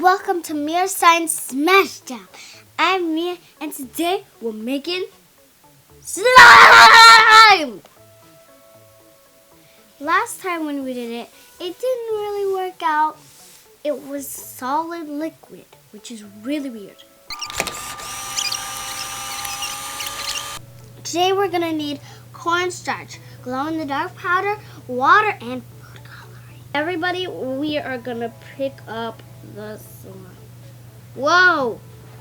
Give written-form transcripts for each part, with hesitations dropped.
welcome to Mir Science Smash Jam. I'm Mir, and today we're making slime! Last time when we did it, it didn't really work out. It was solid liquid, which is really weird. Today we're gonna need cornstarch, glow-in-the-dark powder, water, and food coloring. Everybody, we are gonna pick up the slime. Whoa!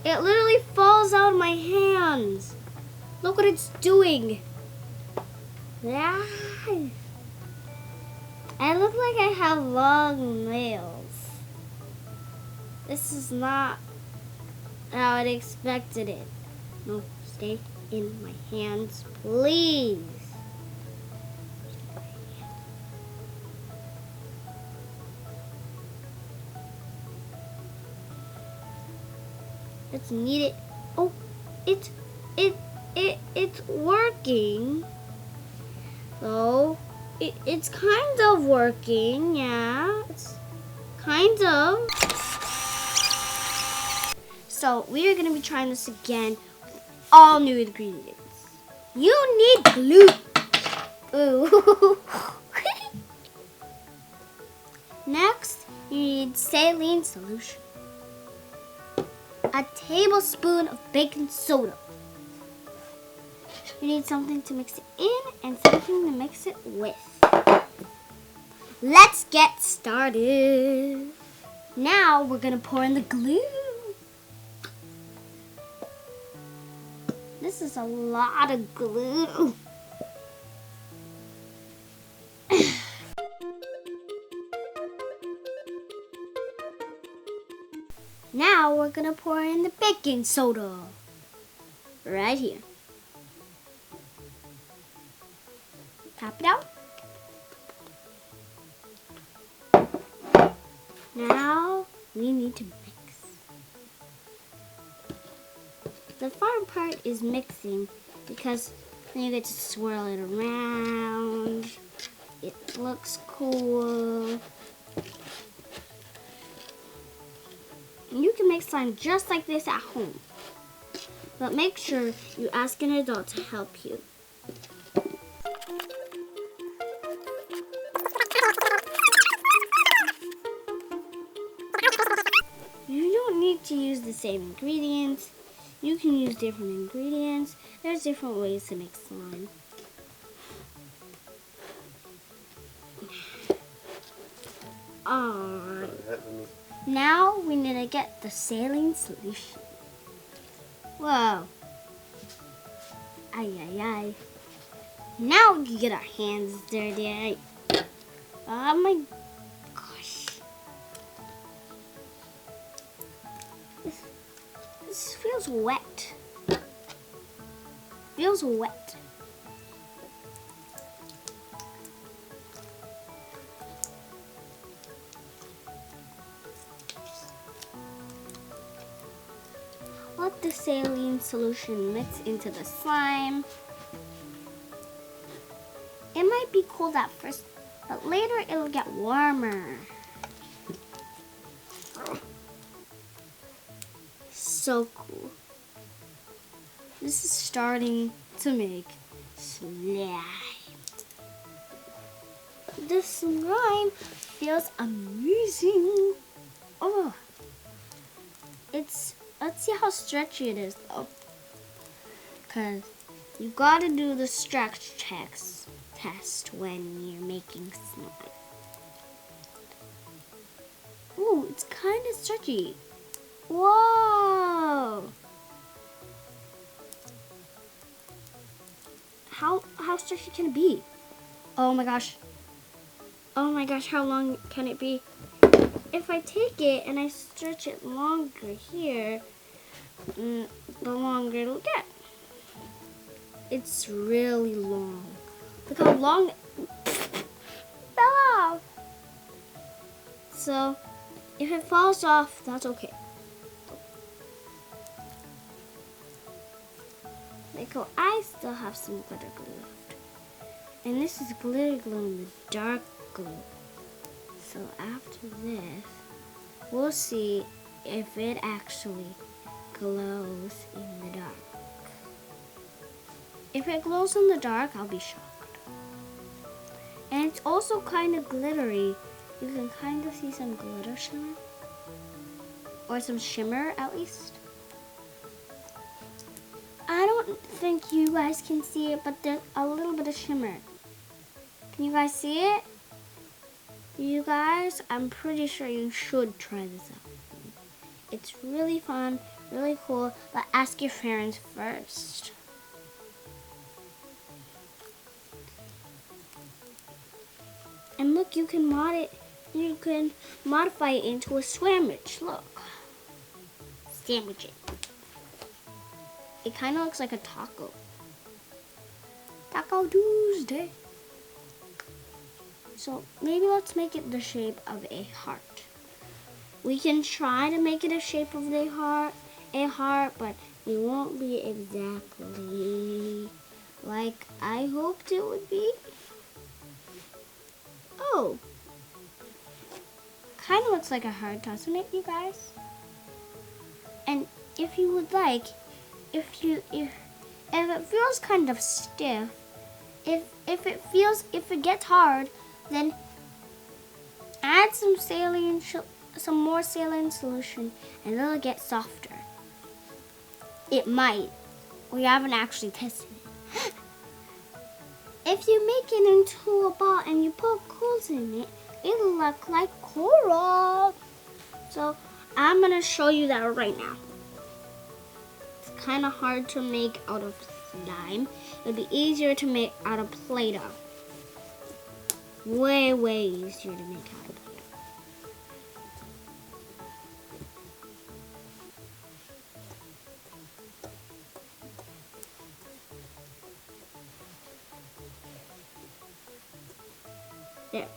It literally falls out of my hands. Look what it's doing. Yeah. I look like I have long nails. This is not how I expected it. No, stay in my hands, please. Let's knead it. Oh, it's working. So it's kind of working, yeah. It's kind of. So we are gonna be trying this again with all new ingredients. You need glue. Ooh. Next, you need saline solution. A tablespoon of baking soda. You need something to mix it in and something to mix it with. Let's get started. Now we're gonna pour in the glue. This is a lot of glue. Now we're gonna pour in the baking soda. Right here. Tap it out. Now we need to mix. The fun part is mixing because then you get to swirl it around. It looks cool. You can make slime just like this at home. But make sure you ask an adult to help you. You don't need to use the same ingredients. You can use different ingredients. There's different ways to make slime. Alright. Now we need to get the saline solution. Whoa. Ay, ay, ay. Now we can get our hands dirty. Oh my gosh. This feels wet. Feels wet. Let the saline solution mix into the slime. It might be cold at first, but later it'll get warmer. So cool. This is starting to make slime. The slime feels amazing. Oh, let's see how stretchy it is though. Cause you gotta do the stretch test when you're making slime. Ooh, it's kind of stretchy. Whoa! How stretchy can it be? Oh my gosh. Oh my gosh, how long can it be? If I take it and I stretch it longer here, the longer it'll get. It's really long. Look how long it fell off. So, if it falls off, that's okay. Like how I still have some glitter glue left. And this is glitter glue in the dark glue. So after this, we'll see if it actually glows in the dark. If it glows in the dark, I'll be shocked. And it's also kind of glittery. You can kind of see some glitter shimmer. Or some shimmer, at least. I don't think you guys can see it, but there's a little bit of shimmer. Can you guys see it? You guys, I'm pretty sure you should try this out. It's really fun, really cool, but ask your parents first. And look, you can modify it into a sandwich. Look. Sandwich it. It kind of looks like a taco. Taco Tuesday. So maybe let's make it the shape of a heart. We can try to make it a shape of a heart, but it won't be exactly like I hoped it would be. Oh, kind of looks like a heart, doesn't it, you guys? And if you would like, if it feels kind of stiff, if it gets hard, then add some more saline solution, and it'll get softer. It might. We haven't actually tested it. If you make it into a ball and you put coals in it, it'll look like coral. So I'm gonna show you that right now. It's kind of hard to make out of slime. It'd be easier to make out of Play-Doh. Way, way easier to make out of Play-Doh. There.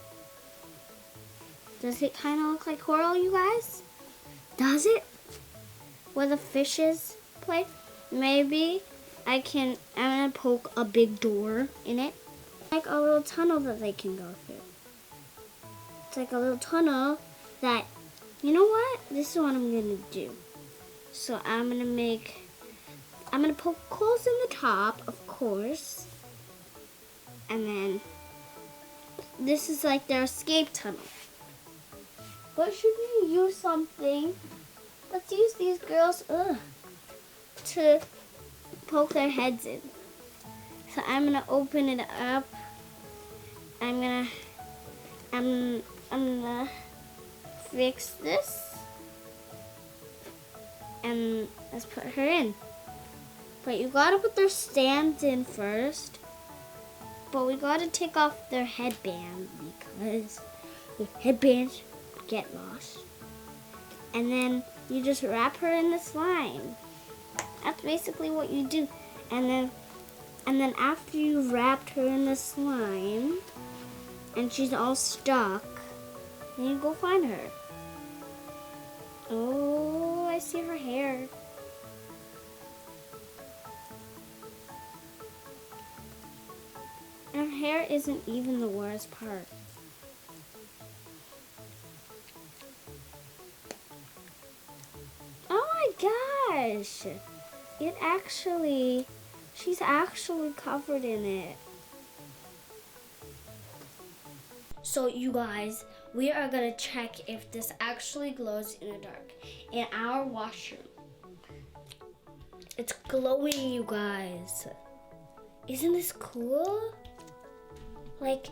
Does it kind of look like coral, you guys? Does it? Where the fishes play? Maybe I'm gonna poke a big door in it. Like a little tunnel that they can go through. It's like a little tunnel that, you know what? This is what I'm gonna do. So I'm gonna poke holes in the top, of course. And then this is like their escape tunnel. But should we use something? Let's use these girls to poke their heads in. So I'm gonna open it up. I'm gonna fix this. And let's put her in. But you gotta put their stands in first. But we gotta take off their headband because the headbands get lost. And then you just wrap her in the slime. That's basically what you do. And then after you've wrapped her in the slime and she's all stuck, then you go find her. Oh, I see her hair. And her hair isn't even the worst part. Oh my gosh! She's actually covered in it. So you guys, we are gonna check if this actually glows in the dark in our washroom. It's glowing, you guys. Isn't this cool? Like,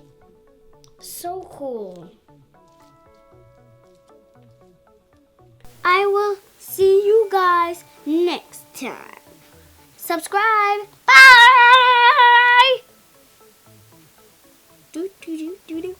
so cool. I will see you guys next time. Subscribe. Bye. Do do do do do.